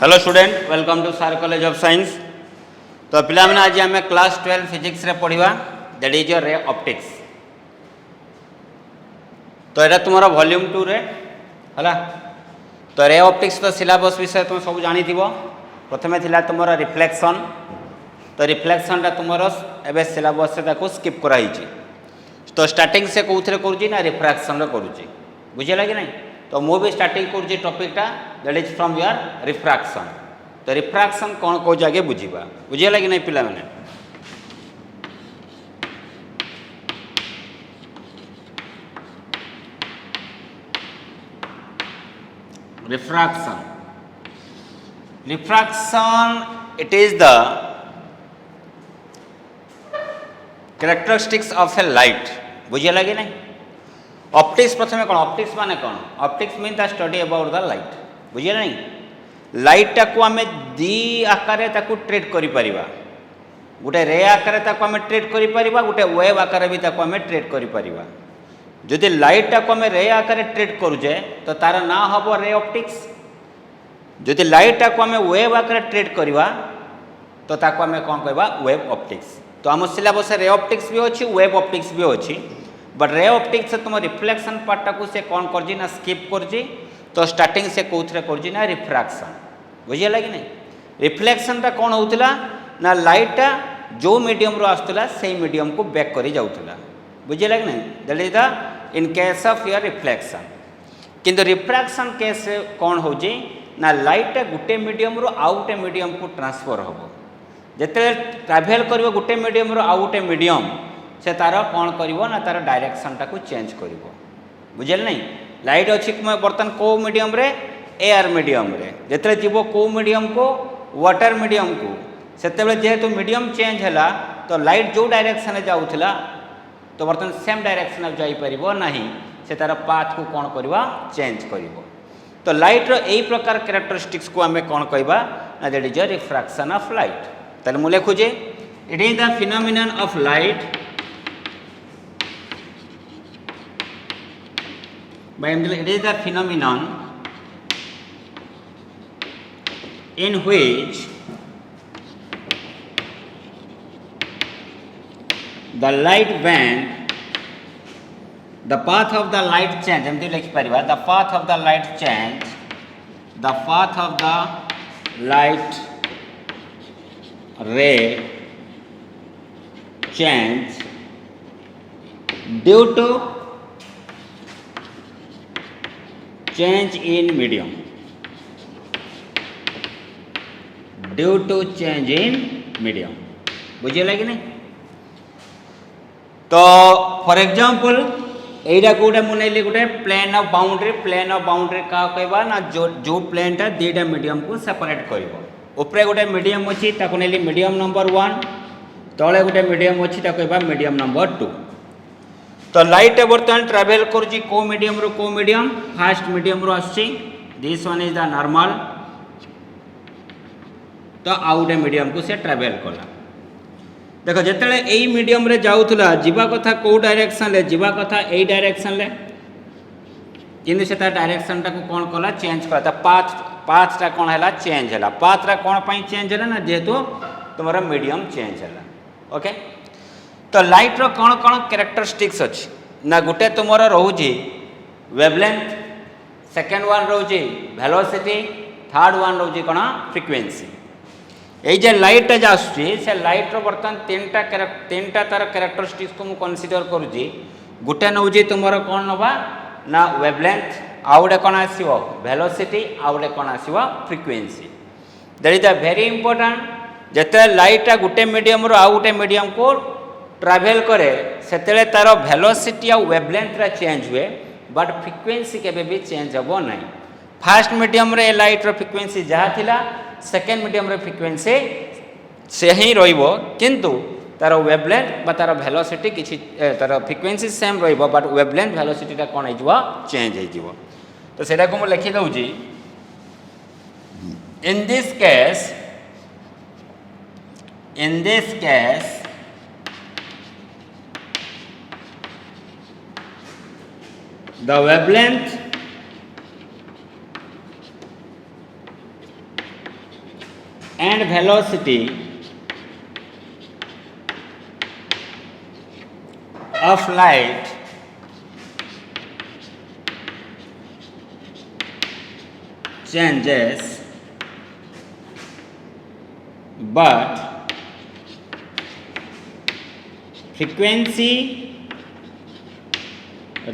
Hello student, welcome to सार college of science. तो पिला मैंने आज आम क्लास 12 फिजिक्स रे पढ़ा that is your ray optics. तो यहाँ तुम वॉल्यूम 2 रे है। तो रे ऑप्टिक्स तो सिलेबस विषय तुम सब जानी प्रथमे थिला तुम रिफ्लेक्शन। तो रिफ्लेक्शन तुम एवं सिलेबस से स्किप कराई। तो स्टार्टिंग से कौन करुँच ना रिफ्रैक्शन करुँच, बुझेगा कि नहीं। तो मु भी स्टार्टिंग करुँच टॉपिकटा that is from your refraction. तो रिफ्रैक्शन कौन कौ आगे बुझा, बुझेगा कि नहीं पिला मैंने। Refraction it is the characteristics of a light, बुझेगा कि नहीं। ऑप्टिक्स प्रथम कौन, ऑप्टिक्स माने कौन, optics mean the study about the light, बुझे नहीं। लाइट टाक आम दी आकार ट्रीट कर गोटे रे आकार आम ट्रीट कर गोटे वेव आकार भी आम ट्रीट कर। जदि लाइट टाक आम रे आकार ट्रीट करुचे तो तार ना हम रे ऑप्टिक्स। जदि लाइट टाक आम वेव आकार ट्रीट करवा तो ताको आम कौन कहवा, वेव ऑप्टिक्स। तो आम सिलेबस रे ऑप्टिक्स भी अच्छी, वेव ऑप्टिक्स भी अच्छी। बट रे ऑप्टिक्स से तुम रिफ्लेक्शन पार्टा को से कौन कर ना स्किप कर। तो स्टार्टिंग से कौन कर ना रिफ्रैक्शन, बुझेगा कि नहीं। रिफ्लेक्शन कौन होता ना लाइटा जो मीडियम रो आसुला से मीडियम को बैक कर जाऊला, बुझेगा कि नहीं। That is the in case of your reflection. किंतु रिफ्रैक्शन केस कौन हो ना लाइट गोटे मीडियम रो आउ गोटे मीडियम को ट्रांसफर हम। जिते ट्राभेल कर गोटे मीडियम रो आउ गोटे मीडियम से तार कौन करिवो ना तार डायरेक्शन टाको चेंज करिवो, बुझेल नहीं। लाइट अच्छी बर्तमान को मीडियम रे, एयर मीडियम रे। जिते जीव को मीडियम को, वाटर मीडियम को, सेते जेहेतु मीडियम चेंज है तो लाइट जो डायरेक्शन जाऊला तो बर्तमान सेम डायरेक्शन जापर ना, से तार पाथ को कौन करवा, चेंज कर। तो लाइट रो यही प्रकार कैरेक्टरिस्टिक्स को आम कौन कहवा ना that is a refraction of light. ताले मु लिखुजे it is the phenomenon of light it is the phenomenon in which the light band, the path of the light change, एमती लिखि परिबा, the path of the light change, the path of the light ray change due to change in medium, due to change in medium, बुझेगा कि नहीं। तो for example एटा गोटे मुझे गोटे plane of boundary, plane of boundary क्या कहवा ना जो प्लेनटा दुईटा मीडियम को सेपरेट कर। ऊपर गोटे मीडियम अच्छी नहीं मीडियम नंबर 1, तले गोटे मीडियम अच्छी कहवा मीडियम नंबर 2। तो लाइट बर्तमान ट्राभेल करुँच को मीडियम रो को मीडियम, फास्ट मीडियम रो आसुची, this one is the normal. तो आउ गोटे मीडियम को से ट्राभेल कला। देख जिते यही मीडियम रे जाऊला जीवा कथा कौ डायरेक्शन ले जीवा कथा यही डायरेक्शन ले, किंतु से डायरेक्शन टाको कौन कला, चेंज कला। पाथटा कौन है, चेंज है। पाथटा कौन पाई चेंज है ना जेहेतु तुम मीडियम चेंज है। ओके। तो लाइट रो कौन कौन कैरेक्टरिस्टिक्स अच्छी ना, गोटे तुम रोचे वेवलेंथ, सेकेंड वन रोचे वेलोसिटी, थर्ड वन रोचे कौन फ्रिक्वेंसी। ये लाइट आसूँ से लाइट रो बर्तमान तीन तार कैरेक्टरिस्टिक्स को मुझे कनसीडर करुँची। गोटे नौ तुम कौन नवा ना वेवलेंथ, आउ गोटे कौन आसो वेलोसिटी, आउ गोटे कौन आसो frequency. That is the very important. जिते लाइट गोटे मीडियम रो आउ गोटे मीडियम को ट्राभेल करे से तार वेलोसिटी आ वेवलेंथ चेंज हुए, बट फ्रिक्वेंसी केबे भी चेंज हम ना। फास्ट मीडियम रे लाइट रो फ्रिक्वेंसी जहाँ थिला, सेकेंड मीडियम रे फ्रिक्वेंसी से ही रहिबो, किंतु तार वेवलेंथ बा तार वेलोसिटी किछि तार फ्रिक्वेंसी सेम रहिबो, बट वेवलेंथ वेलोसिटी टा कोन हिजबो, चेंज हिजबो। तो सेटा को मु लिखि दउची, in this case the wavelength and velocity of light changes, but frequency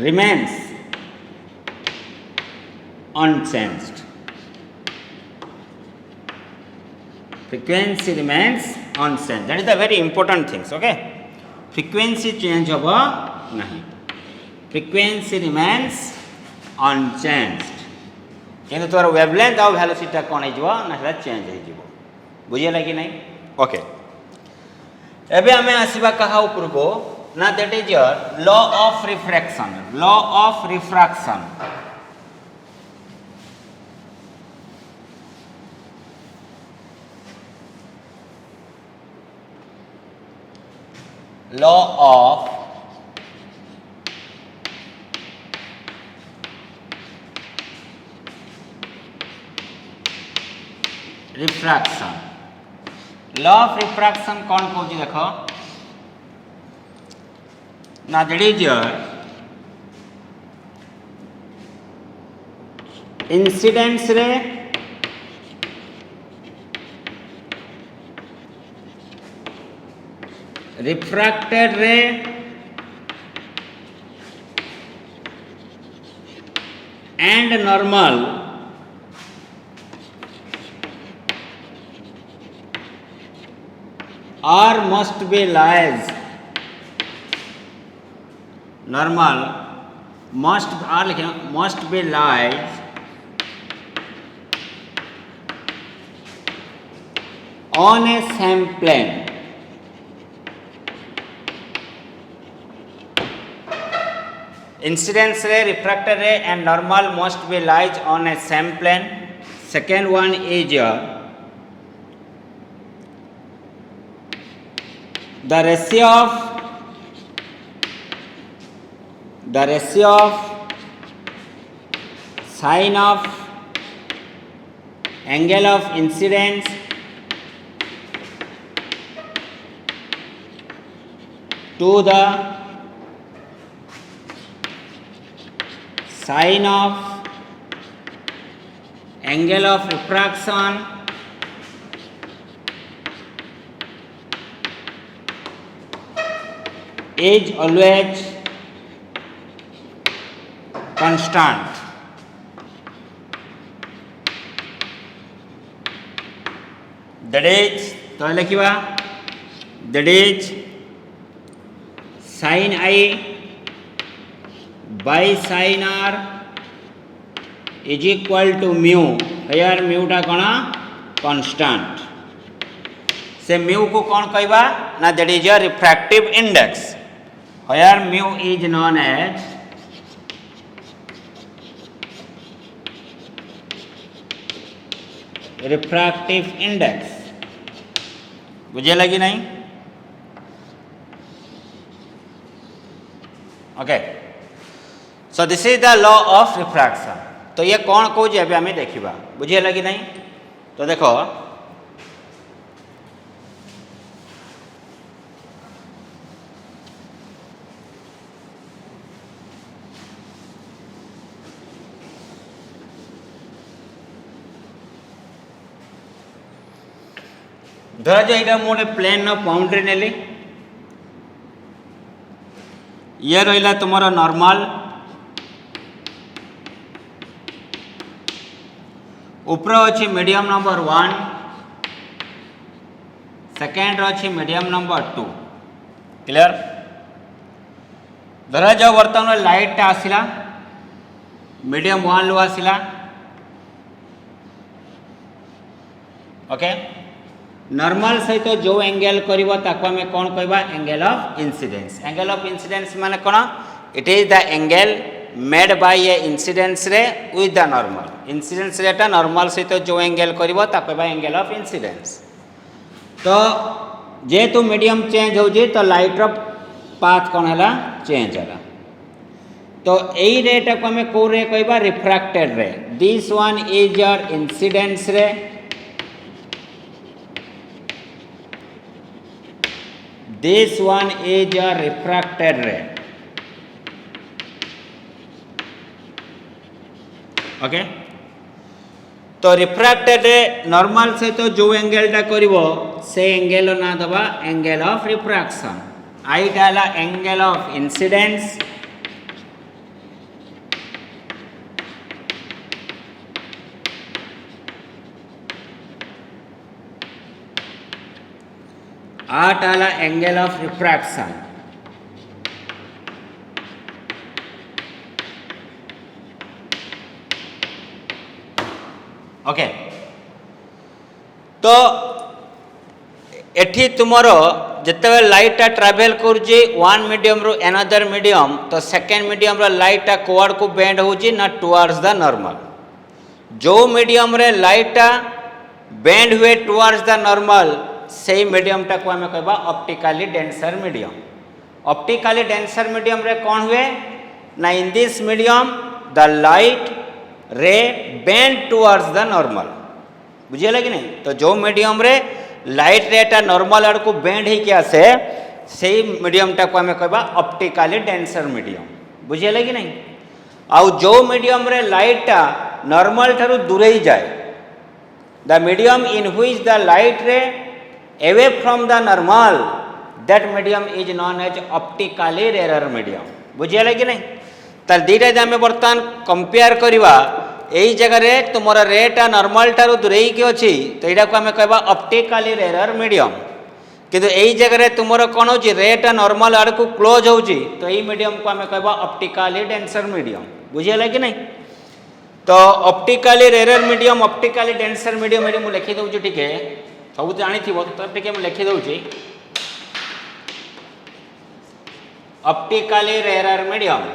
remains unchanged. Frequency remains unchanged. That is the very important things. Okay, frequency change hoba nahi. Frequency remains unchanged. किंतु तोर wavelength और velocity कौन हो ना change हो बुझेगा कि नहीं. Okay एबे हमें आसवा कहा ऊपर को ना that is your law of refraction. Law of refraction law of refraction. Law of refraction कौन कौन देख ना that is your incidence ray refracted ray and normal or must be lies. Normal must be lies on a same plane. Incidence ray, refractor ray and normal must be lies on a same plane. Second one is the ratio of sine of angle of incidence to the sine of angle of refraction is always constant. That is तो लिखिबा that is sin I by sin R is equal to mu. here mu टा कणा constant. से mu को कौन कहबा ना that is your refractive index. here mu is known as refractive index. बुझे लगी नहीं. Okay so this is the law of refraction. तो ये कौन कौन अभी आम देखा बुझे लगी नहीं. तो देखो धरा जाए यहाँ मुझे प्लेन बाउंड्री नेली. ये रहा तुम नॉर्मल ऊपर अच्छी मीडियम नंबर 1 सेकेंड अच्छी मीडियम नंबर 2. क्लियर. धरा जाओ बर्तमान लाइट आसला मीडियम 1 रू आसला. ओके नॉर्मल सहित जो एंगल करिवो ताको हमें कौन कहबा angle of incidence. Angle of incidence माने कौन it is the angle made by A incidence रे विथ द नॉर्मल. इंसिडेंस रेटा नॉर्मल सहित जो एंगल करिवो ताको कहबा एंगल ऑफ इंसिडेंस. तो जेहेतु मीडियम चेंज होजी तो लाइट रो पाथ कौन है चेंज है. तो यही रेटा को हमें कौ रे कहबा रिफ्रैक्टेड रे. This one is your incidence रे this one is a refracted ray. Okay तो रिफ्रैक्टेड रे नॉर्मल से तो जो एंगलटा करिवो से एंगल ना दबा एंगल ऑफ रिफ्रैक्शन आईटा हला एंगल ऑफ इंसिडेंस आटा हला एंगल ऑफ रिफ्रैक्शन ओके तो एठी तुमरो जते लाइट ट्रैवल करूची वन मीडियम रो अनदर मीडियम तो सेकेंड मीडियम रो लाइट कोआड को बेंड होची ना टुवर्ड्स द नॉर्मल जो मीडियम रे लाइट बेंड हुए टुवर्ड्स द नॉर्मल से मीडियम टा को हमें कहबा optically denser medium optically denser medium रे कौन हुए ना in this medium the light रे बेंड टुवर्ड्स द नॉर्मल बुझिए कि नहीं तो जो मीडियम रे लाइट रेटा नॉर्मल आड़ को बेंड ही क्या से मीडियम टा को हमें कहबा ऑप्टिकली डेंसर मीडियम बुझिए कि नहीं आउ जो मीडियम रे लाइट टा नॉर्मल ठारू दूरे ही जाए the medium in which the light ray away from the normal that medium is known as optically rare medium बुझिए कि नहीं तार दीटा जे आमे बर्तमान कंपेयर करवा यही जगह रे तुमर रेटा नॉर्मल ठारू दूरेई की अछि तो एटा को आमे कहबा ऑप्टिकली रेयर मीडियम किंतु यही जगह रे तुमर कोन होची रेटा नॉर्मल आड़ को क्लोज होची तो यही मीडियम को आमे कहबा ऑप्टिकली डेंसर मीडियम बुझिए कि नहीं तो optically rare medium optically denser medium एटी मु लिखि दउची ठीके सब जानि थिबो तो ठीके मु लिखि दउची optically rare medium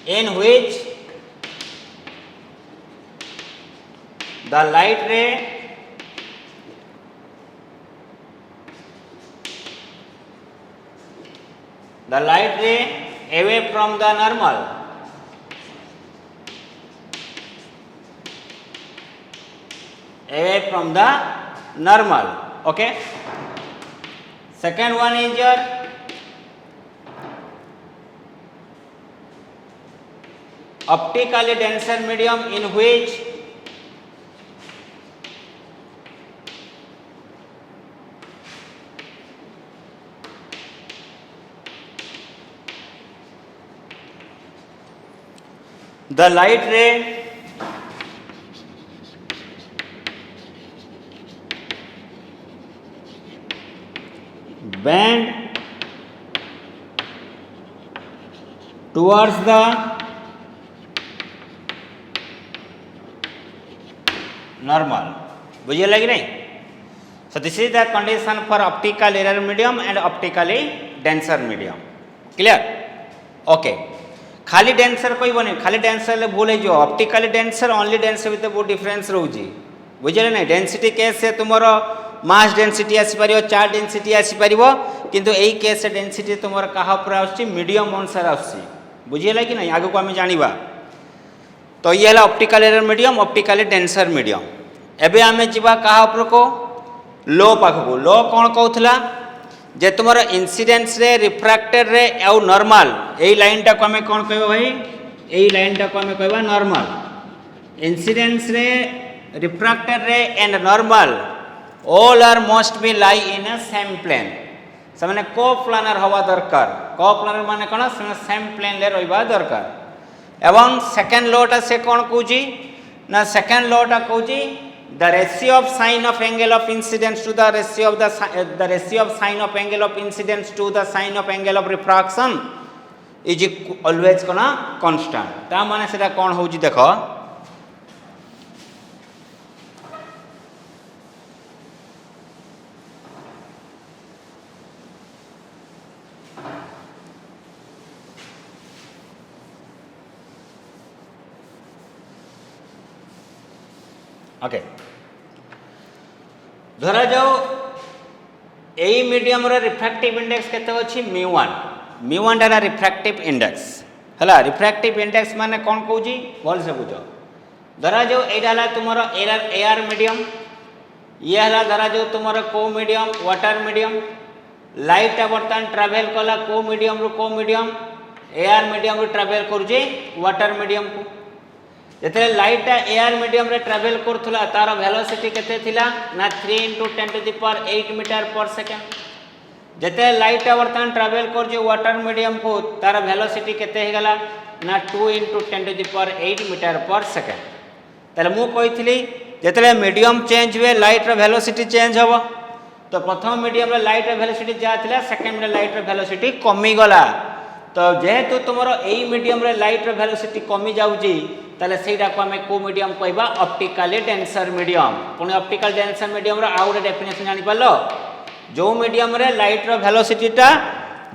in which the light ray away from the normal okay second one is your optically denser medium in which the light ray bend towards the normal बुझिए कि नहीं so this is the condition for optical error medium and optically denser medium clear okay खाली denser कोई बने खाली denser ले भूल जो optically denser only denser with बहुत डिफरेंस रहउजी बुझिए नहीं डेंसिटी केस से तुमरो मास डेंसिटी आसी परियो चार्ज डेंसिटी आसी परियो किंतु एई केस से डेंसिटी तुमरो कहा ऊपर आसी मीडियम अनुसार आसी बुझिए कि नहीं आगु को हम जानिबा तो ये है optical error medium optically denser medium एबे आमे जीवा कहा ऊपर को लो पाखको लो कौन कहउथला जे तुमर इंसिडेंस रे रिफ्रैक्टेड रे आ नॉर्मल एई लाइन टा को हमें कौन कहबो भाई एई लाइन टा को हमें कहबा normal incidence ray refracted ray and normal all are must be lie in a same plane समाने को प्लानर हवा दरकार को प्लानर माने कोन सेम प्लेन ले रहबा दरकार एवं सेकेंड लॉटा से कौन कहूची ना second लॉटा कहूची the ratio of sine of angle of incidence to the ratio of sine of angle of incidence to the sine of angle of refraction is always कोना constant ता माने सेटा कोन होउची देखो ओके धरा जाओ यही मीडियम रिफ्रैक्टिव इंडेक्स केते अछि μ1 है रिफ्रैक्टिव इंडेक्स हला रिफ्रैक्टिव इंडेक्स माने कौन कहूची भल से बुझ धरा जाओ एटा हला तुमरो एआर मीडियम ये है धरा जो तुम को मीडियम वाटर मीडियम लाइटा बर्तमान ट्रावेल कला को मीडियम रु को मीडियम एयर मीडियम रु ट्रावेल करुचे वाटर मीडियम को जिते लाइटा एयर मीडियम रे ट्रावेल करुला तार वेलोसिटी केते थिला ना 3 × 10⁸ मीटर पर सेकेंड जिते लाइटा बर्तमान ट्रावेल कर वाटर मीडियम को तार वेलोसिटी केते हो गला ना 2 × 10⁸ मीटर पर सेकेंड ताले मु कहितली जिते मीडियम चेंज हुए लाइट रो वेलोसिटी चेंज हम तो प्रथम मीडियम रे लाइट रो वेलोसिटी जा थिला सेकेंड रे लाइट रो वेलोसिटी कमी गला तो जेहेतु तुमर एई मीडियम रे लाइट रो वेलोसिटी कमी जाउची ताले सेटा को हमें को मीडियम कहबा ऑप्टिकली डेंसर मीडियम पुणी ऑप्टिकल डेंसर मीडियम रो आउ रे डेफिनेशन जानि पालो जो मीडियम रे लाइट रो वेलोसिटी टा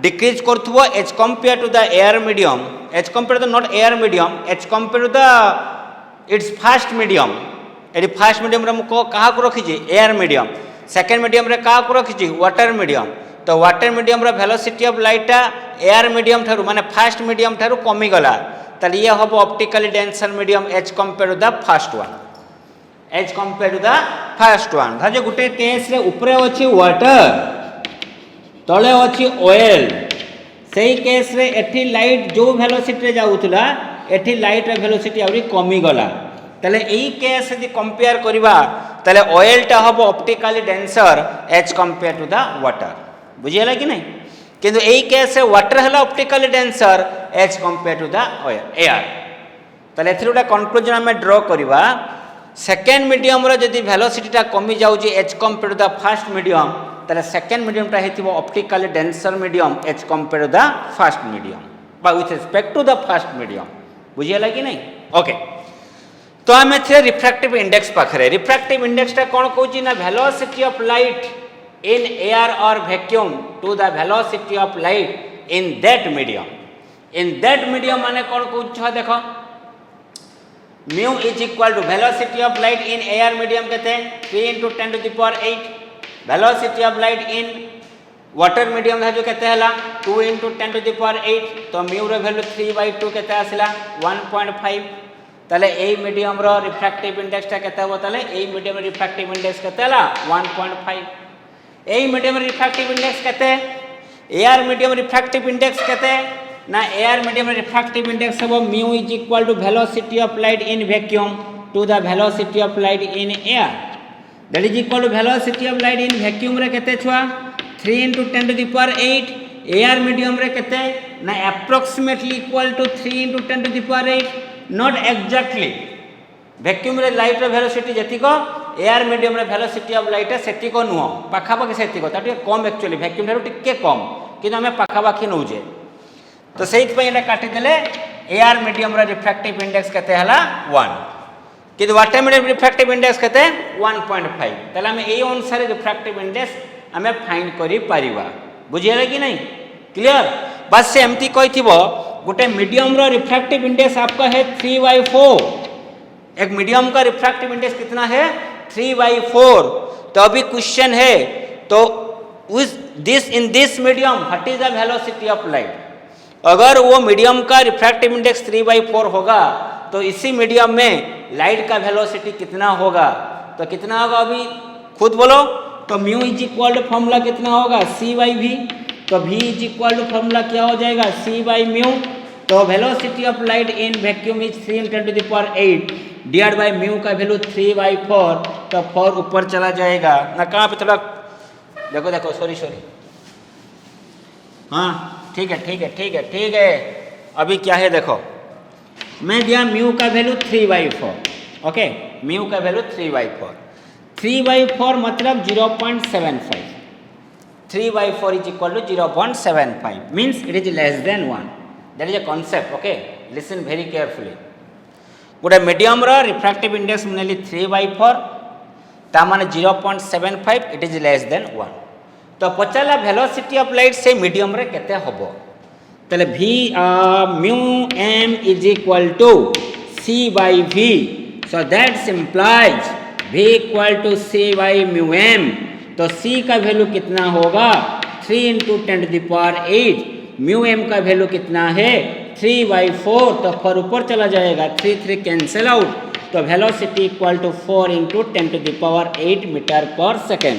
डिक्रीज करथबो as compare to the air medium as compare to not air medium as compare to the its fast medium एडी फास्ट मीडियम रे को कहा को रखी छी एयर मीडियम सेकंड मीडियम रे कहा को रखी छी वाटर मीडियम तो वाटर मीडियम रो वेलोसिटी ऑफ लाइट टा एयर मीडियम थारु माने फास्ट मीडियम थारु कमी गला ताले ये हबो optically denser medium as compare to the fast one as compare to the fast one भाजे गुटे केस रे ऊपरे अछि वाटर तळे अछि ऑयल सेही केस रे एठी लाइट जो वेलोसिटी रे जाउतला एठी लाइट रे वेलोसिटी आउरी कमी गला ताले एही केस यदि कंपेयर करबा ताले ऑयल टा हबो optically denser as compare to the water बुझियला कि नहीं किंतु एही केस रे वाटर हला optically denser as compare to the air ताले एथि गोटे कंक्लूजन हमें ड्रॉ करबा सेकेंड मीडियम रो जदि वेलोसिटी टा कमी जाउची as compare to the fast medium ताले सेकेंड मीडियम टा हेतिबो optically denser medium as compare to the fast medium बा with respect to the fast medium बुझियला कि नहीं ओके तो आम थे रिफ्रैक्टिव इंडेक्स पाखे रिफ्रैक्टिव इंडेक्स टा कौन कहूँ ना velocity of light in air और vacuum to the velocity of light in that medium माने कौन कहूँ देख mu is equal to velocity of light in air medium के 3 × 10⁸ velocity of light in water medium जो केते हला 2 × 10⁸ तो म्यू रो वैल्यू 3/2 केते आसिला 1.5 ताले ए मीडियम रो रिफ्रैक्टिव इंडेक्स टा केते हो ताले ए मीडियम रिफ्रैक्टिव इंडेक्स केते हला 1.5 ए मीडियम रिफ्रैक्टिव इंडेक्स केते एयर मीडियम रिफ्रैक्टिव इंडेक्स केते ना एयर मीडियम रिफ्रैक्टिव इंडेक्स हो mu is equal to velocity of light in vacuum to the velocity of light in air that is equal to velocity of light in vacuum रे केते छुआ 3 × 10⁸ air medium रे केते ना approximately equal to 3 × 10⁸ not exactly vacuum रे light रो velocity जतिको air medium रे वेलोसिटी ऑफ लाइट सेतिको नुह पाखापाखि सेतिको ता टिके कम एक्चुअली वैक्यूम ठारू टिके कम किंतु हमें पाखापाखि नौजे तो सेहित पई एटा काटि देले एयर मीडियम रे रिफ्रैक्टिव इंडेक्स केते हला 1 किंतु वाटर मीडियम रिफ्रैक्टिव इंडेक्स केते 1.5 तले हमें एई अनुसार रिफ्रैक्टिव इंडेक्स हमें फाइंड करि परिबा बुझियला कि नहीं क्लियर बस से एमती कहिथिबो गोटे मीडियम रो रिफ्रैक्टिव इंडेक्स आपका है 3/4 एक मीडियम का रिफ्रैक्टिव इंडेक्स कितना है 3/4 तो अभी क्वेश्चन है तो in this medium what is the velocity of light अगर वो मीडियम का रिफ्रैक्टिव इंडेक्स 3/4 होगा तो इसी मीडियम में लाइट का वेलोसिटी कितना होगा तो कितना होगा अभी खुद बोलो तो mu is equal to formula कितना होगा c/v तो v is equal to formula क्या हो जाएगा c/म्यू तो velocity of light in vacuum is 3 × 10⁸ divide by mu का वैल्यू 3/4 तो 4 ऊपर चला जाएगा ना कहाँ पे थोड़ा देखो सॉरी हाँ ठीक है अभी क्या है देखो मैं दिया म्यू का वैल्यू 3/4 ओके म्यू का वैल्यू 3/4 मतलब 0.75 3/4 is equal to 0.75 means it is less than 1 that is a concept okay listen very carefully गोटे मीडियम रो रिफ्रैक्टिव इंडेक्स मुनेली 3/4 ता माने 0.75 इट इज लेस देन 1 तो पचाला वेलोसिटी ऑफ लाइट से medium रे केते होबो तले v mu m is equal to c/v so that implies v equal to c/म्यू m तो c का वैल्यू कितना होगा 3 × 10⁸ म्यू m का वैल्यू कितना है 3/4 तो 4 ऊपर चला जाएगा 3 कैंसिल आउट तो velocity equal to 4 into 10⁸ metre per second.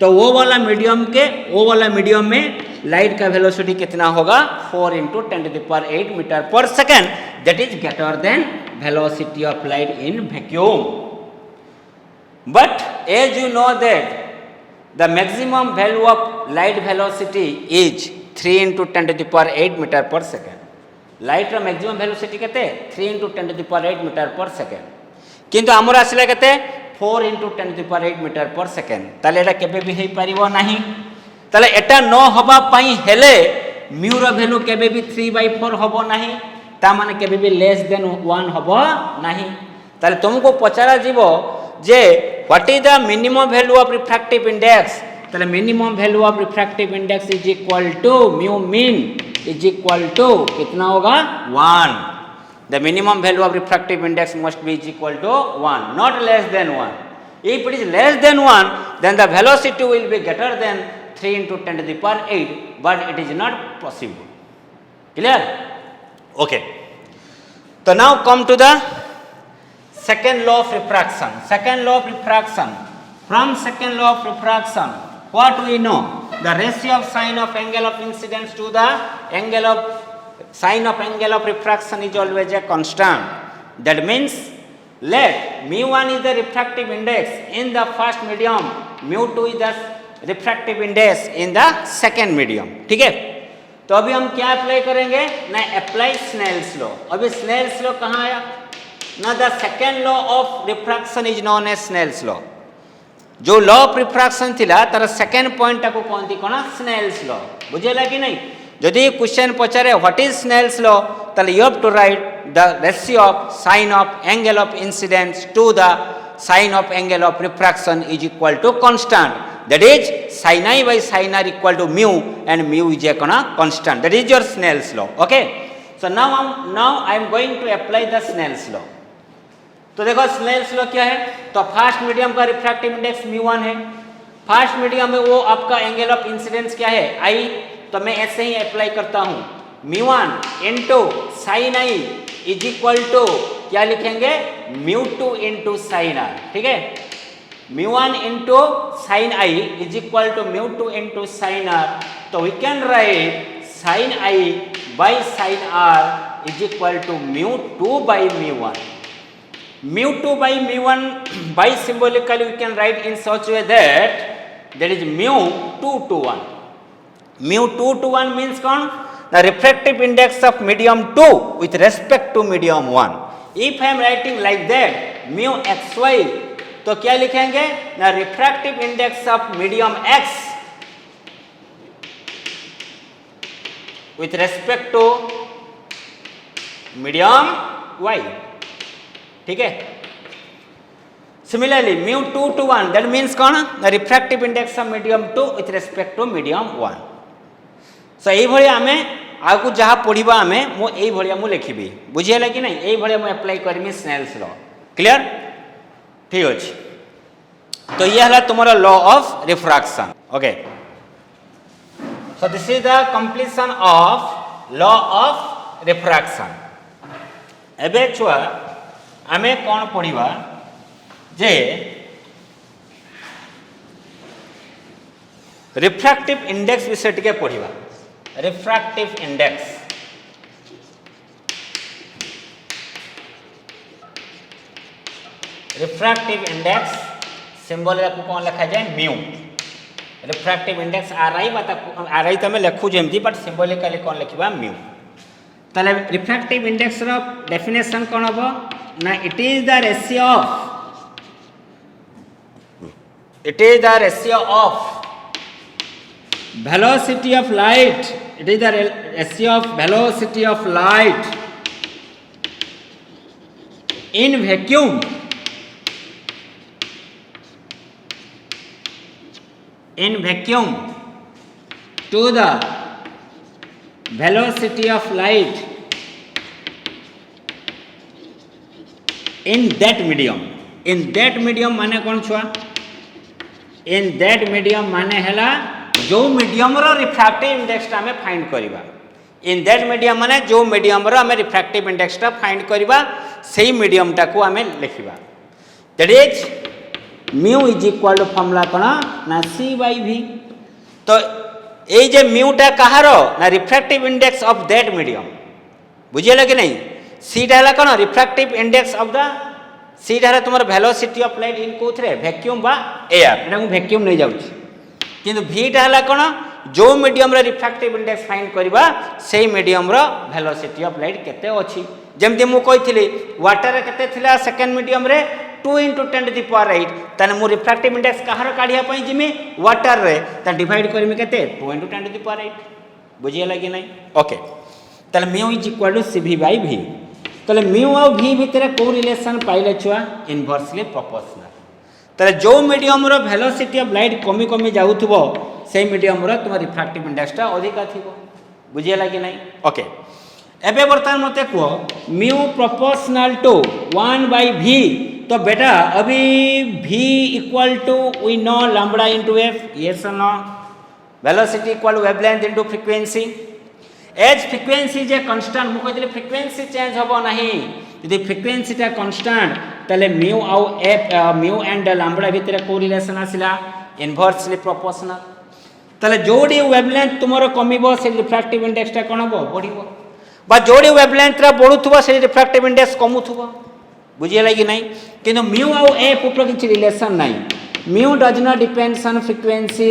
तो वो वाला मीडियम में लाइट का वेलोसिटी कितना होगा 4 into 10⁸ metre per second, that is greater than velocity of light in vacuum. But as you know that the maximum value of light velocity is 3 into 10⁸ metre per second. Light रो maximum velocity केते 3 into 10⁸ metre per second, किंतु आमर आसिला केते 4 into 10⁸ metre per second. ताले एटा केबे भी हेई परिबो नाही। ताले एटा न होबा पई हेले म्यू रो वैल्यू केबे भी 3/4 होबो नाही, ता माने केबे भी लेस देन 1 होबो नाही। ताले तुमको पचारा जीवो जे what is the minimum value of refractive index. ताले minimum value of refractive index is equal to mu mean is equal to कितना होगा 1। The minimum value of refractive index must be is equal to 1, not less than 1। If it is less than 1 then the velocity will be greater than 3 into 10⁸, but it is not possible. Clear? Okay. So now come to the second law of refraction. Second law of refraction. From second law of refraction, what we know? The ratio of sine of angle of incidence to the angle of sine of angle of refraction is always a constant. That means let mu1 is the refractive index in the first medium, mu2 is the refractive index in the second medium. ठीक है? तो अभी हम क्या apply करेंगे ना, apply Snell's law. अभी Snell's law कहाँ आया ना, the second law of refraction is known as Snell's law. जो लॉ ऑफ रिफ्रैक्शन थिला तार सेकेंड पॉइंट को कहती कौन स्नेल्स लॉ। बुझेला कि नहीं? जदि क्वेश्चन पचारे व्हाट इज स्नेल्स लॉ, ताले you have to write the ratio of sine of angle of incidence to the sine of angle of refraction is equal to constant, that is sin I by sin R equal to mu and mu is a constant, that is your Snell's law. Okay, so now I am going to apply the Snell's law. तो देखो Snell's law क्या है, तो first medium का refractive index म्यू1 है। First medium में वो आपका एंगल ऑफ इंसिडेंस क्या है I, तो मैं ऐसे ही अप्लाई करता हूँ mu one into sine I is equal to क्या लिखेंगे म्यू2 इंटू साइन R। ठीक है, mu one into sine I is equal to mu two into sine R। तो we can write sine I by sine R is equal to mu two by mu one. mu2 by mu1 by symbolically we can write in such way that is mu2 to 1. mu2 to 1 means the refractive index of medium 2 with respect to medium 1. If I am writing like that mu xy, तो क्या लिखेंगे the refractive index of medium x with respect to medium y. ठीक है, similarly mu2 to 1 that means कौन the refractive index of medium 2 with respect to medium 1। So यही भलिया हमें आगु जहाँ पढ़िबा हमें मो यही भलिया मु लिखिबी। बुझिएला कि नहीं? यही भलिया मु अप्लाई करमी स्नेल्स लॉ। क्लियर? ठीक अछि। तो ये हला तुम्हारा law of refraction. Okay, so this is the completion of law of refraction. एबे छुआ आमे कौन पढ़िबा जे रिफ्रैक्टिव इंडेक्स विषय टिके पढ़िबा। Refractive index, refractive index symbol को कौन लिखा जाए mu. Refractive index R I तमें लिखु जेमती, बट सिंबलिकली कौन लिखा म्यू। ताले रिफ्रैक्टिव इंडेक्स रो डेफिनेशन कौन हम ना, it is the ratio of velocity of light, it is the ratio of velocity of light in vacuum to the velocity of light in that medium. In that medium माने कौन छुआ? In that medium माने हैला जो medium रो refractive index टा में find करिबा। इन दैट मीडियम माने जो मीडियम रो हमें रिफ्रैक्टिव इंडेक्स टा फाइंड करबा सेही मीडियम टा को हमें लिखिबा that is mu is equal to formula कोना ना c by v तो ए जे म्यू टा कहारो ना refractive index of that medium बुझियला कि नहीं सी टा हला कोन refractive index of the C टा तुमर वेलोसिटी ऑफ लाइट इन कोथरे वैक्यूम बा एयर एटा मु वैक्यूम नै जाउछि किंतु v टा हला कोन जो मीडियम रे रिफ्रैक्टिव इंडेक्स फाइंड करबा सेही मीडियम रो वेलोसिटी ऑफ लाइट केते अछि जेमति मु कहिथिली वाटर रे केते थिला सेकंड मीडियम रे 2 × 10⁸ तने मु रिफ्रैक्टिव इंडेक्स कहार काढिया पई जिमी वाटर रे त डिवाइड करमी केते 2 × 10⁸ बुझियला कि नहीं ओके तले mu is equal to cv by v तले म्यू और v भितरे को रिलेशन पाइले छुआ इनवर्सली प्रोपोर्शनल तले जो मीडियम रो वेलोसिटी ऑफ लाइट कमी कमी जाउथबो से मीडियम रो तुम रिफ्रैक्टिव इंडेक्स टा अधिका थिबो बुझियला कि नहीं ओके एबे बर्तमान मते को mu proportional to 1 by v तो बेटा अभी v equal to V no lambda into f yes और no velocity equal to wavelength into frequency as frequency जे कांस्टेंट मु कहले फ्रीक्वेंसी चेंज होबो नहीं यदि फ्रीक्वेंसी टा कांस्टेंट तले म्यू और f म्यू एंड लैम्बडा भीतर को रिलेशन आसिला इनवर्सली प्रोपोर्शनल तले जोडी वेवलेंथ तुमरो कमिबो से रिफ्रैक्टिव इंडेक्स टा कोन होबो बढ़िबो बा जोडी वेवलेंथ रा बढ़ुथबो से रिफ्रैक्टिव इंडेक्स कमुथबो बुझियला कि नहीं किंतु म्यू और f ऊपर किछ रिलेशन नहीं mu does not depends on frequency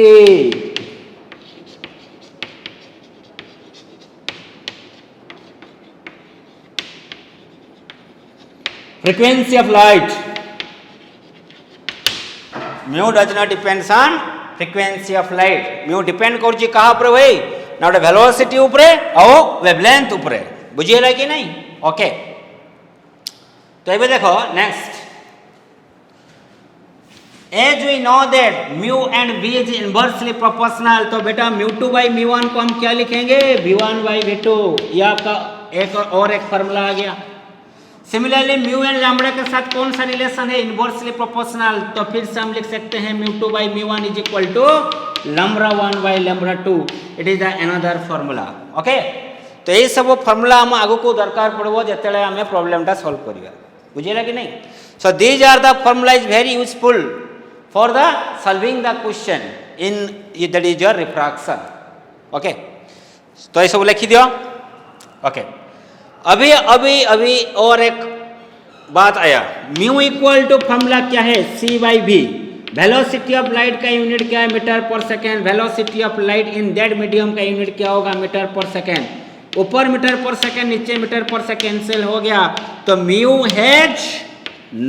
frequency of light mu does not depends on frequency of light mu depend करछि कहा पर भाई ना वेलोसिटी ऊपर और वेवलेंथ ऊपर बुझियला कि नहीं ओके तो ये देखो next as we know that mu and v is inversely proportional तो बेटा μ2 by μ1 को हम क्या लिखेंगे v1 by v2 ये आपका एक और एक फार्मूला आ गया सिमिलरली म्यू एंड लैम्बडा के साथ कौन सा रिलेशन है इनवर्सली प्रोपोर्शनल तो फिर से हम लिख सकते हैं μ2 by μ1 is equal to lambda 1 by lambda 2 it is the another formula okay तो ये सब फार्मूला हम आगु को दरकार पड़बो जतेले हमें प्रॉब्लम टा सॉल्व करिया बुझियला कि नहीं so these are the formula is very useful for the solving the question in that is your refraction okay तो ये सब लिख दियो ओके अभी अभी अभी और एक बात आया म्यू इक्वल टू फार्मूला क्या है c by v velocity of light का यूनिट क्या है metre per second velocity of light in that medium का यूनिट क्या होगा मीटर पर सेकेंड ऊपर मीटर पर सेकेंड नीचे मीटर पर सेकेंड सेल हो गया तो mu has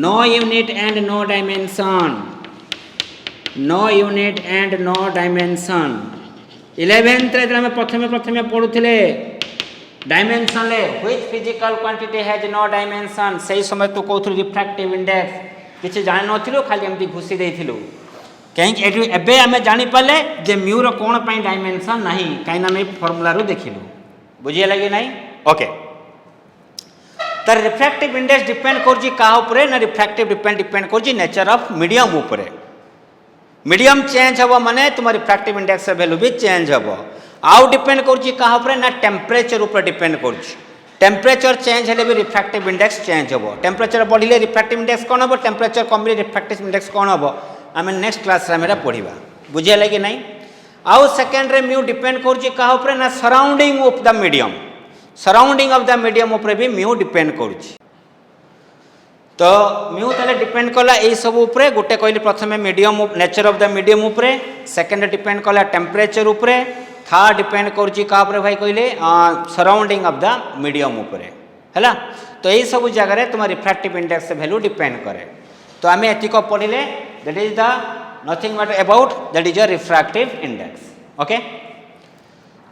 no unit and no dimension no unit and no dimension 11th रे हम प्रथमे पढुथिले डायमेंशन ले which physical quantity has no dimension सही समय तो कहथु रिफ्रैक्टिव इंडेक्स किछि जानि नथिलो खाली एमती घुसी देथिलो कहीं एटू एबे हमें जानि पाले जे म्यू रो कोन पई डायमेंशन नाही काई ना फार्मूला रो देखिलो बुझिए लगे नहीं ओके तर रिफ्रैक्टिव इंडेक्स डिपेंड करजी का ऊपर ना रिफ्रैक्टिव डिपेंड करजी नेचर ऑफ मीडियम ऊपर मीडियम चेंज हबो माने तुम रिफ्रैक्टिव इंडेक्स वैल्यू भी चेंज हबो आउ डिपेंड करजी का ऊपर ना टेम्परेचर ऊपर डिपेंड करजी टेम्परेचर चेंज हेले भी रिफ्रैक्टिव इंडेक्स चेंज हबो टेम्परेचर बढ़िले रिफ्रैक्टिव इंडेक्स कोन हबो टेम्परेचर कमले रिफ्रैक्टिव इंडेक्स कोन हबो हमें नेक्स्ट क्लास रे मेरा पढिबा बुझिए लगे नहीं आउ सेकेंड रे म्यू डिपेंड करजी का ऊपर ना सराउंडिंग ऑफ द मीडियम ऊपर भी म्यू डिपेंड करजी तो म्यू ताले डिपेंड कला ए सब ऊपर गोटे कहली प्रथमे medium nature of the medium ऊपर सेकेंड डिपेंड कला टेम्परेचर ऊपर थर्ड डिपेंड करजी का ऊपर भाई कहले सराउंडिंग ऑफ द मीडियम ऊपर हैला तो ए सब जगह रे तुम रिफ्रैक्टिव इंडेक्स वैल्यू डिपेंड करे तो आमे एतिक पढिले that is the nothing but about that is your refractive index okay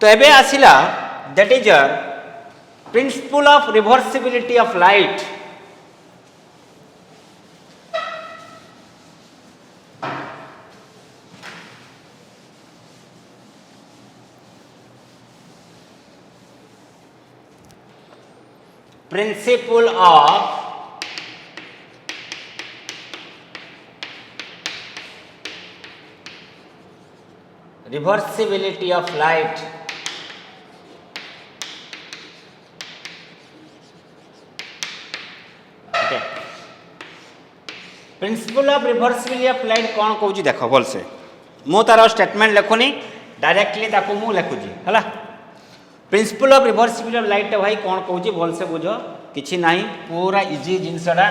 तो एबे आसिला that is your principle of reversibility of light principle of reversibility of light principle of reversibility of light कौन कहूँ देख भल से मु तार स्टेटमेंट लिखुनी डायरेक्टली ताको मु लिखुची है principal of reversibility of light भाई कौन कहूँ भल से बुझ किसी ना पूरा इजी जिनसटा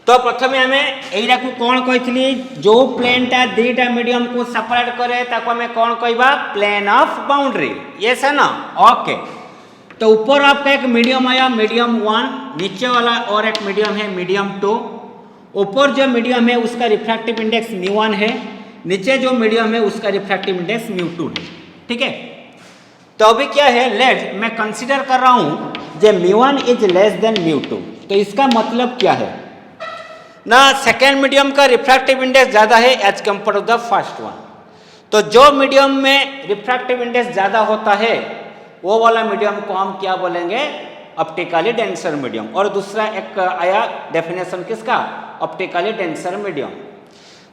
तो प्रथम आम यहीटा को कौन कही जो प्लेनटा दीटा मीडियम को सेपरेट करे ताको आम कौन कहवा प्लेन ऑफ बाउंड्री ये है ना ओके तो ऊपर आपका एक मीडियम आया मीडियम 1 नीचे वाला और एक मीडियम है मीडियम 2 ऊपर जो मीडियम है उसका रिफ्रैक्टिव इंडेक्स μ1 है नीचे जो मीडियम है उसका रिफ्रैक्टिव इंडेक्स μ2 है ठीक है तो अभी क्या है लेट मैं कंसीडर कर रहा हूं जे μ1 इज लेस देन μ2 तो इसका मतलब क्या है ना सेकेंड मीडियम का रिफ्रैक्टिव इंडेक्स ज़्यादा है as compare to the first one तो जो मीडियम में रिफ्रैक्टिव इंडेक्स ज़्यादा होता है वो वाला मीडियम को हम क्या बोलेंगे ऑप्टिकली डेंसर मीडियम और दूसरा एक आया डेफिनेशन किसका ऑप्टिकली डेंसर मीडियम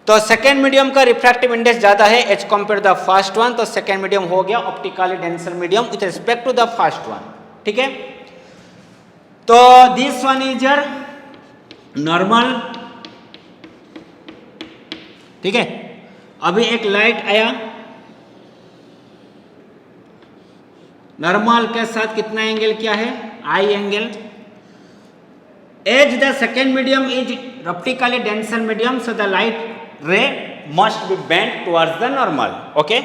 तो सेकेंड मीडियम का रिफ्रैक्टिव इंडेक्स ज़्यादा है as compare to the first one तो सेकेंड मीडियम हो गया optically denser medium with respect to the first one ठीक है तो this one is your normal ठीक है अभी एक लाइट आया नॉर्मल के साथ कितना एंगल क्या है I angle as the second medium is optically denser medium so the light ray must be bend towards the normal okay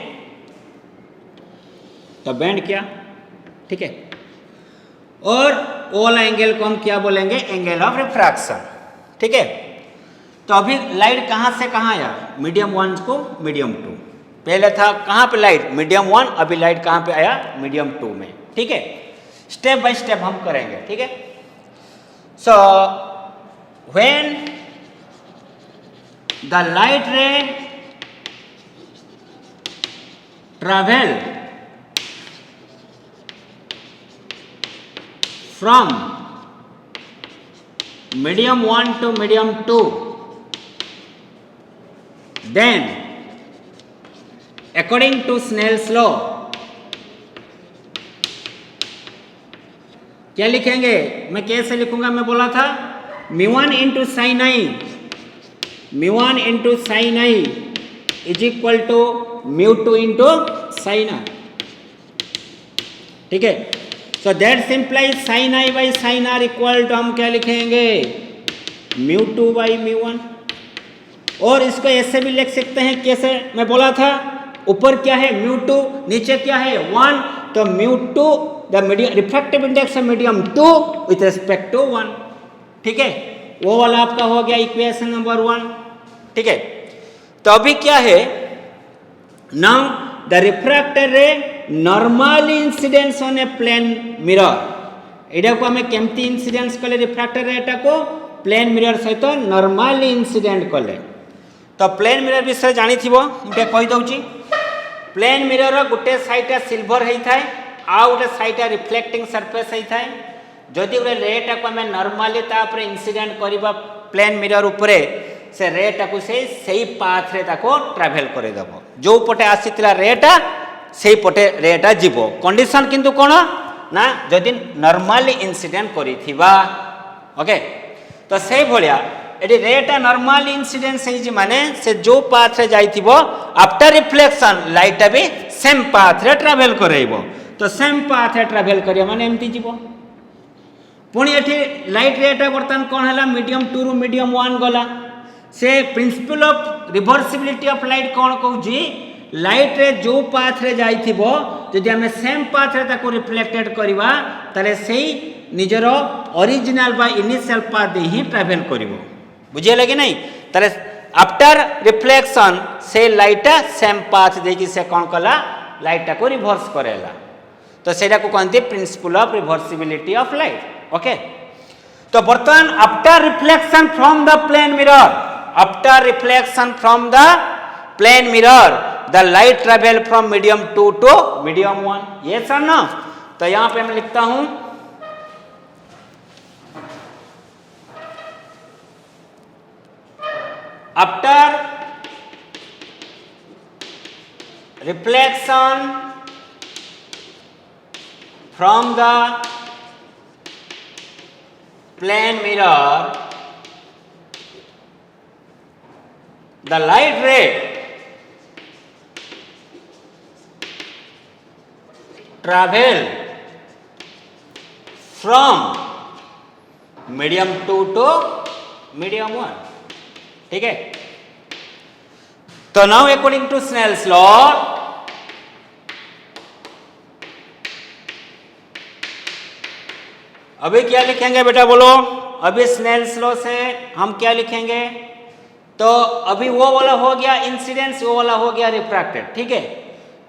तो बेंड किया ठीक है और वो वाला एंगल को हम क्या बोलेंगे एंगल ऑफ रिफ्रैक्शन ठीक है तो अभी लाइट कहाँ से कहाँ आया मीडियम 1 को मीडियम 2 पहले था कहाँ पे लाइट मीडियम 1 अभी लाइट कहाँ पे आया मीडियम 2 में ठीक है स्टेप बाय स्टेप हम करेंगे ठीक है सो व्हेन द लाइट रे travel from medium 1 to medium 2 then according to Snell's law क्या लिखेंगे मैं कैसे लिखूंगा मैं बोला था μ1 into sin i μ1 into sin i is equal to μ2 into sin r ठीक है so that implies sin i by sin r equal to हम क्या लिखेंगे μ2 by μ1 और इसको ऐसे भी लिख सकते हैं कैसे मैं बोला था ऊपर क्या है μ2 नीचे क्या है 1 तो μ2 द मीडियम रिफ्रैक्टिव इंडेक्स है मीडियम 2 विथ रिस्पेक्ट टू 1 ठीक है वो वाला आपका हो गया इक्वेशन नंबर 1 ठीक है तो अभी क्या है now the refracted ray normally incidence on a plane mirror एटा को हमें केमती इंसिडेंस कले रिफ्रैक्टेड रे एटा को प्लेन मिरर सहित नॉर्मली इंसिडेंट कले तो प्लेन मिरर विषय जानी थिबो मुटे कहि दउची प्लेन मिरर गुटे साइडा सिल्वर हेई थाए आ गोटे साइडा रिफ्लेक्टिंग सरफेस हेई थाए जदि गोटे रेटा को हमें नॉर्मली तापर इंसिडेंट करबा प्लेन मिरर उपरे से रेटा को से पाथ रे ताको ट्रैवल करे दबो जो पटे आसीतला रेटा से पटे रेटा जीवो कंडीशन किंतु कोन ना जदि नॉर्मली इंसिडेंट करिथिबा ओके तो से भलिया एडी रेटा नॉर्मली इंसिडेंट से माने से जो पाथ रे जाइथिबो आफ्टर रिफ्लेक्शन लाइट भी सेम पाथ रे ट्रैवल करैबो तो सेम पाथ रे ट्रैवल करिया माने एमती जीवो पुणी एठी लाइट रेटा बर्तन कोन हला मीडियम 2 रु मीडियम 1 गला से principal of reversibility of light कौन कहूँ लाइट रे जो पाथ रे जाइथिबो जदि हमें सेम पाथ रे ताको रिफ्लेक्टेड करबा ताले सेही निजरो ओरिजिनल बा इनिशियल पाथ दे ही ट्रैवल करिवो बुझे लगे नहीं ताले आफ्टर रिफ्लेक्शन से लाइट सेम पाथ दे कि से कौन कला लाइट को रिवर्स करेला तो सेटा को कहते principle of reversibility of light okay तो बर्तमान after reflection from the plane mirror after reflection from the plane mirror the light travel from medium 2 to medium 1 ये सर ना तो यहां पे मैं लिखता हूं after reflection from the plane mirror, the light ray travel from medium 2 to medium 1. ठीक है, तो now according to Snell's law, अभी क्या लिखेंगे बेटा बोलो? अभी स्नेल्स लॉ से हम क्या लिखेंगे? तो अभी वो वाला हो गया इंसिडेंस, वो वाला हो गया रिफ्रैक्टेड, ठीक है।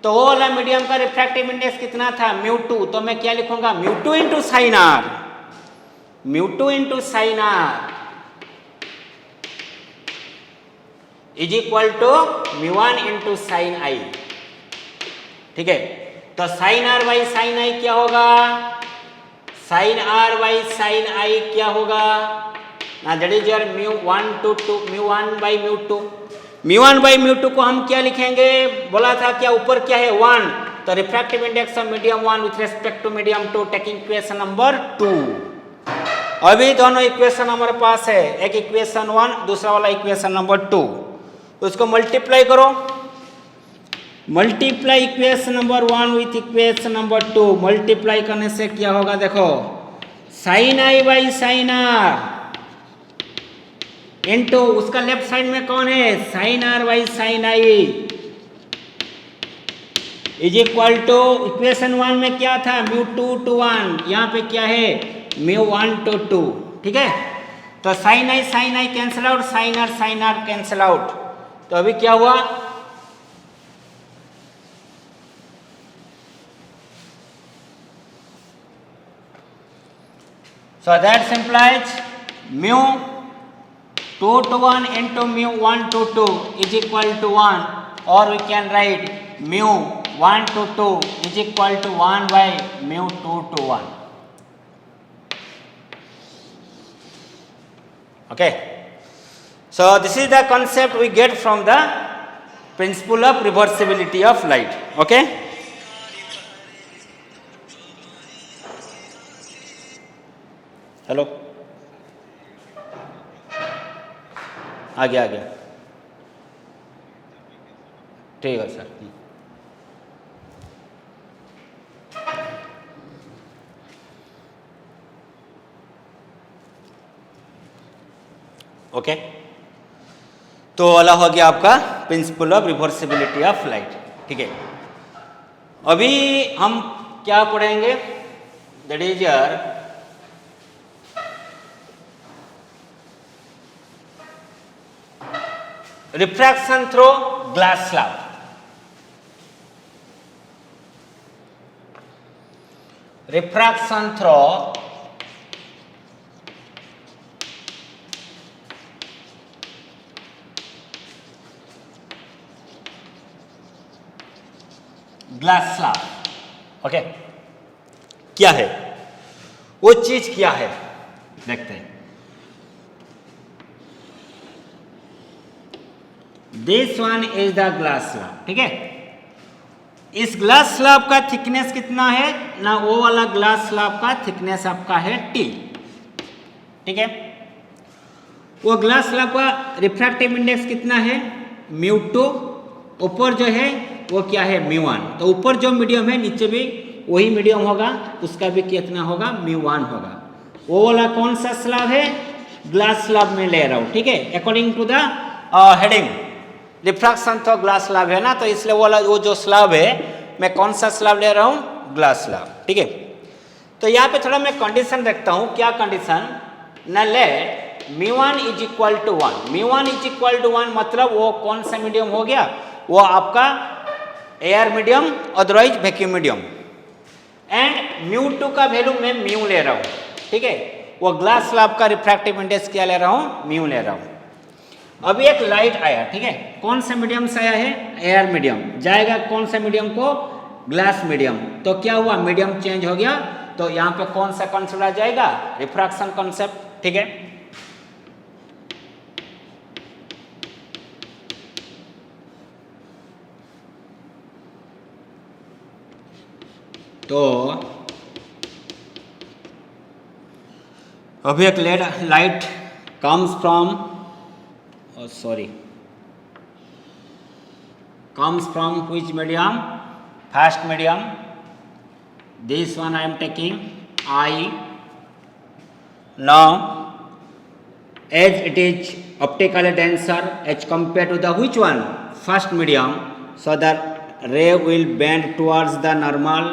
तो वो वाला मीडियम का रिफ्रैक्टिव इंडेक्स कितना था? μ2, तो मैं क्या लिखूंगा? μ2 into sine R, μ2 into sine R is equal to μ1 into sine I, ठीक है। तो sine R by sine I क्या होगा? Sine R by sine I क्या होगा ना? That is your μ1 to μ1 by μ2। μ1 by μ2 को हम क्या लिखेंगे? बोला था क्या ऊपर क्या है? 1, तो refractive index of medium 1 with respect to medium 2 taking equation number 2। अभी दोनों इक्वेशन हमारे पास है, एक इक्वेशन 1, दूसरा वाला इक्वेशन नंबर 2, उसको मल्टीप्लाई करो। Multiply equation number 1 with equation number 2, multiply करने से क्या होगा? देखो, sine I by sine R into उसका लेफ्ट साइड में कौन है? Sine R by sine I is equal to equation 1 में क्या था? μ2 to 1, यहाँ पे क्या है? μ1 to 2, ठीक है। तो sine I cancel out, sine R cancel out, तो अभी क्या हुआ? So that implies μ2 to 1 into μ1 to 2 is equal to 1, or we can write μ1 to 2 is equal to 1 by μ2 to 1. Okay. So this is the concept we get from the principle of reversibility of light. Okay. Hello, आ गया ठीक है sir. Okay, तो वाला हो गया आपका principal of reversibility of light, ठीक है। अभी हम क्या पढ़ेंगे? That is your refraction through glass slab। refraction through glass slab. Okay, क्या है वो चीज? क्या है देखते हैं। This one is the glass slab, ठीक है। इस ग्लास स्लैब का थिकनेस कितना है ना? वो वाला ग्लास स्लैब का थिकनेस आपका है T, ठीक है। वो ग्लास स्लैब का रिफ्रैक्टिव इंडेक्स कितना है? μ2। ऊपर जो है वो क्या है? μ1। तो ऊपर जो मीडियम है नीचे भी वही मीडियम होगा, उसका भी कितना होगा? μ1 होगा। वो वाला कौन सा स्लैब है? ग्लास स्लैब में ले रहा हूँ, ठीक है। According to the heading refraction तो ग्लास स्लैब है ना, तो इसलिए वो जो स्लैब है मैं कौन सा स्लैब ले रहा हूँ? ग्लास स्लैब, ठीक है। तो यहाँ पे थोड़ा मैं कंडीशन रखता हूँ। क्या कंडीशन? न let μ1 is equal to 1। μ1 is equal to 1 मतलब वो कौन सा मीडियम हो गया? वो आपका air medium, otherwise vacuum medium. And μ2 का वैल्यू मैं μ ले रहा हूँ, ठीक है। वो ग्लास स्लैब का रिफ्रैक्टिव इंडेक्स क्या ले रहा हूँ? μ ले रहा हूँ। अभी एक लाइट आया, ठीक है। कौन सा मीडियम से आया है? Air medium. जाएगा कौन सा मीडियम को? Glass medium. तो क्या हुआ? मीडियम चेंज हो गया। तो यहाँ पे कौन सा कॉन्सेप्ट आ जाएगा? रिफ्रैक्शन कॉन्सेप्ट, ठीक है। तो अभी एक light comes from comes from which medium? First medium. This one I am taking I. Now as it is optically denser as compared to the which one? First medium, so that ray will bend towards the normal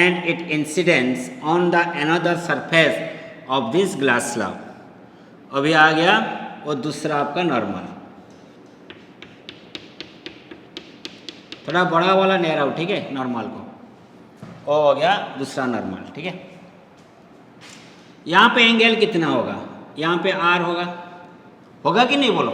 and it incidents on the another surface of this glass slab. अभी आ गया वो दूसरा आपका normal, थोड़ा बड़ा वाला ले रहा हूँ, ठीक है, नॉर्मल को, वो हो गया दूसरा नॉर्मल, ठीक है। यहाँ पे एंगल कितना होगा? यहाँ पे आर होगा कि नहीं बोलो?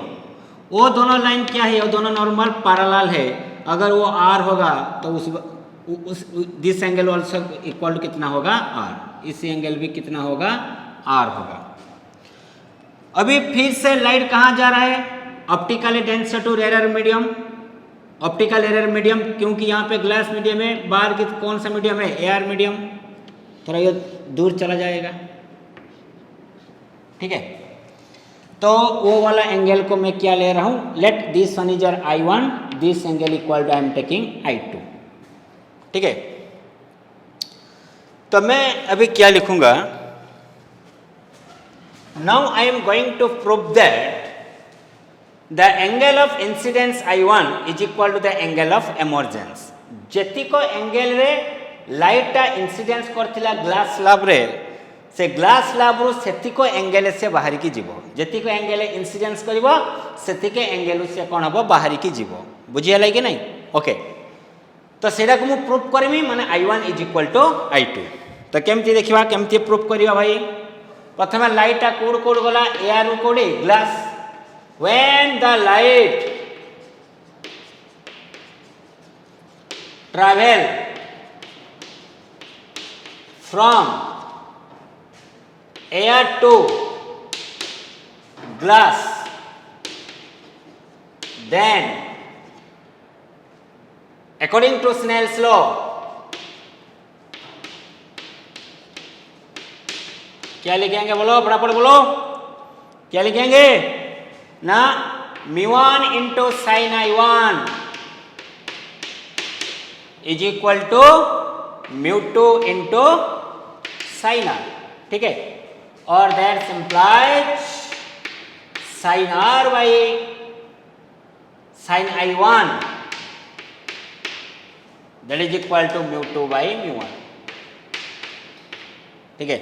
वो दोनों लाइन क्या है? वो दोनों नॉर्मल पैरेलल है। अगर वो आर होगा तो उस this angle also equal to कितना होगा? आर। इस एंगल भी कितना होगा? आर होगा। अभी फिर से लाइट कहाँ जा रहा है? Optically denser to rare medium. Optical error medium, क्योंकि यहाँ पे ग्लास मीडियम है, बाहर की कौन सा मीडियम है? Air medium. थोड़ा ये दूर चला जाएगा, ठीक है। तो वो वाला एंगल को मैं क्या ले रहा हूँ? Let this one is your I1, this angle equal to I am taking I2, ठीक है। तो मैं अभी क्या लिखूंगा? Now I am going to prove that the angle of incidence I1 is equal to the angle of emergence. जेतिको angle रे लाइटा इंसिडेंस करथिला ग्लास स्लैब रे, से ग्लास स्लैब रो सेतिको एंगल से बाहर की जीवो। जेतिको एंगल इंसिडेंस करिवो सेतिके एंगल से कोन हबो? बाहर की जीवो। बुझियला कि नहीं? ओके। तो सेटा को मु प्रूफ करमी, माने I1 is equal to I2। तो केमती देखिबा, केमती प्रूफ करिवा भाई? प्रथमे लाइटा कोड कोड गला एयर कोडी glass. When the light travel from air to glass, then according to Snell's law, क्या लिखेंगे? बोलो फटाफट बोलो, क्या लिखेंगे ना? μ1 into sin I1 is equal to μ2 into sin R, ठीक है। और that implies sin R by sin I1 that is equal to μ2 by μ1, ठीक है।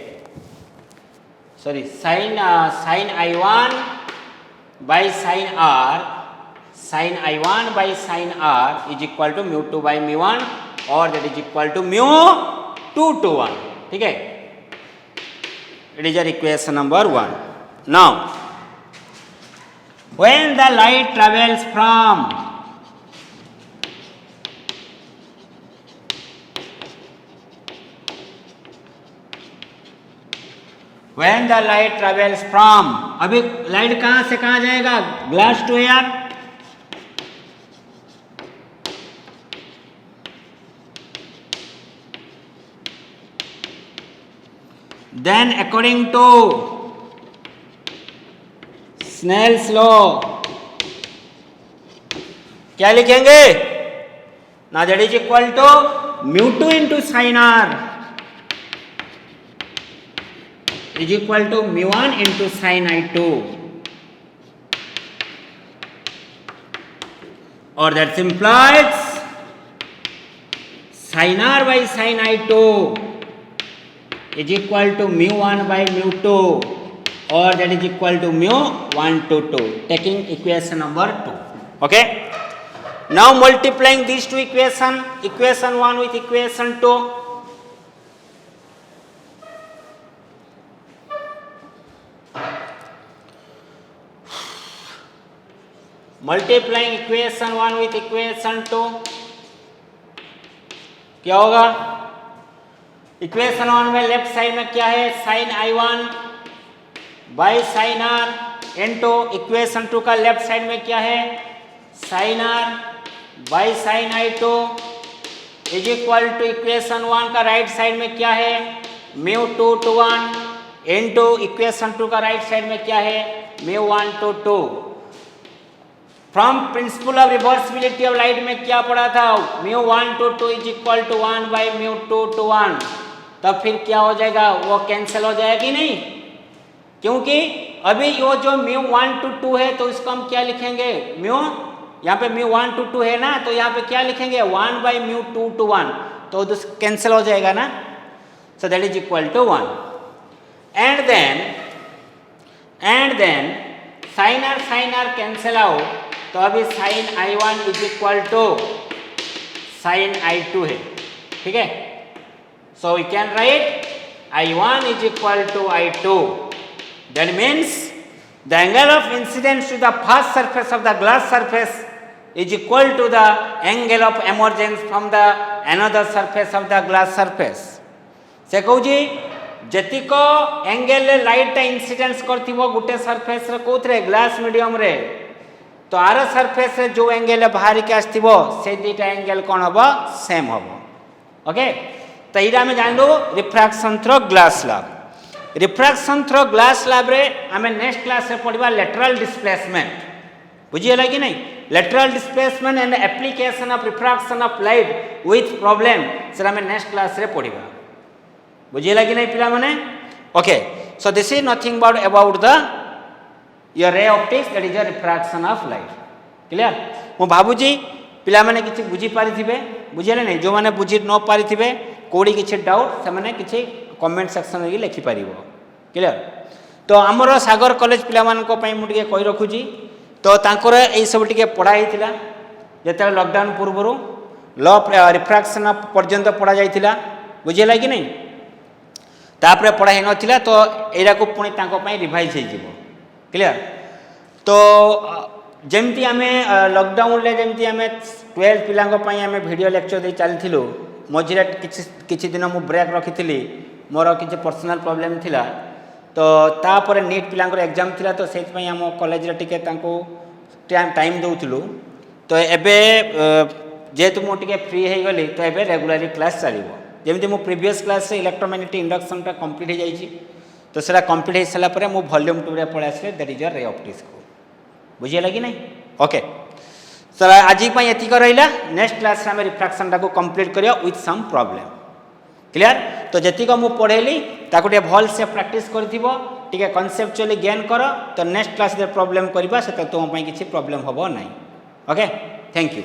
Sorry, sin I1 by sin R, sin I1 by sin R is equal to μ2 by μ1, और that is equal to μ2 to 1, ठीक है। It is your equation number 1. Now, when the light travels from When the light travels from, अभी light कहाँ से कहाँ जाएगा? Glass to air. Then according to Snell's law, क्या लिखेंगे? ना that is equal to μ2 into sin R is equal to μ1 into sin I2, or that implies sin R by sin I2 is equal to μ1 by μ2, or that is equal to μ1 to 2, taking equation number 2, okay। Now multiplying these two equation 1 with equation 2, multiplying equation 1 with equation 2, क्या होगा? Equation 1 में left side में क्या है? Sine I1 by sine R, into equation 2 का left side में क्या है? Sine R by sine I2 is equal to equation 1 का राइट साइड में क्या है? μ2 to 1 इनटू इक्वेशन 2 का राइट साइड में क्या है μ1 to 2। From principle of reversibility of light में क्या पढ़ा था μ1 to 2 is equal to 1 by μ2 to 1। तब फिर क्या हो जाएगा वो कैंसिल हो जाएगा कि नहीं, क्योंकि अभी वो जो μ1 to 2 है तो इसको हम क्या लिखेंगे यहाँ पे μ1 to 2 है ना, तो यहाँ पे क्या लिखेंगे 1 बाई μ2 to 1, तो कैंसिल हो जाएगा ना। So that is equal to 1 and then sine R cancel out, तो अभी sine I1 is equal to sine I2 है, ठीक है। So we can write I1 is equal to I2। That means the angle of incidence to the first surface of the glass surface is equal to the angle of emergence from the another surface of the glass surface। से कहू जी जतिक angle light incidence करथिबो गुटे surface रे कोथरे glass medium रे, तो are surface रे जो angle बाहर के आस्थिबो से दुटा एंगल कोन हबो सेम हबो। ओके, तो इरा में जानलो refraction through glass lab. Refraction through glass lab रे हमें नेक्स्ट क्लास रे पढ़िबा लेटरल डिस्प्लेसमेंट, बुझियला कि नहीं, lateral displacement and application of refraction of light with problem sir हमें नेक्स्ट क्लास रे पढ़िबा, बुझियला कि नहीं पिला माने। Okay, so this is nothing about the your ray optics that is a refraction of light. Clear, मु भाबुजी पिला माने किछि बुझी पारिथिबे, बुझियले नहीं, जो माने बुझी न पारिथिबे कोडी किछि डाउट से माने किछि कमेंट सेक्शन रे लिखि पारिबो। क्लियर, तो हमर सागर कॉलेज पिला मान को पई मु टिके कहि रखुजी, तो तांकर एई सब टिके पढ़ा हिथिला जेते लॉकडाउन पूर्वरु लॉ रिफ्रैक्शन पर्यंत पढ़ा जाइथिला, बुझियला कि नहीं, तापरे पढ़ा ही नथिला, तो एरा को पुणी तांको पई रिवाइज हे जिवो। क्लियर, तो जेमती आमे लॉकडाउन ले जेमती आमे 12 पिलांको पई आमे वीडियो लेक्चर दे चलथिलु, मझिरे किछि दिन मु ब्रेक रखिथिली, मोर किछि पर्सनल प्रॉब्लम थिला, तो तापर नीट पिलांकर एग्जाम थिला, तो सेत पई हम कॉलेज रे टिके तांको टाइम दउथिलु, तो एबे जेतु मु टिके फ्री हे गली, तो एबे रेगुलरली क्लास चलिबो। जेमती मु प्रीवियस क्लास से इलेक्ट्रोमैग्नेटिक इंडक्शन टा कंप्लीट हे जाईची, तो सेला कंप्लीट हे सला परे मु वॉल्यूम 2 रे पळे आसले that is a ray optics को, बुझियला कि नहीं। ओके, सर आज पई एति कर रहिला, नेक्स्ट क्लास रे हम रिफ्रैक्शन टा को कंप्लीट करिया विथ सम प्रॉब्लम। क्लियर, तो जति को मु पढ़ेली ताको टे भल से प्रैक्टिस करथिबो, टिके कॉन्सेप्चुअली ज्ञान करो, तो नेक्स्ट क्लास रे प्रॉब्लम करबा से तो तुम पई किछि प्रॉब्लम होबो नाही। Okay, thank you.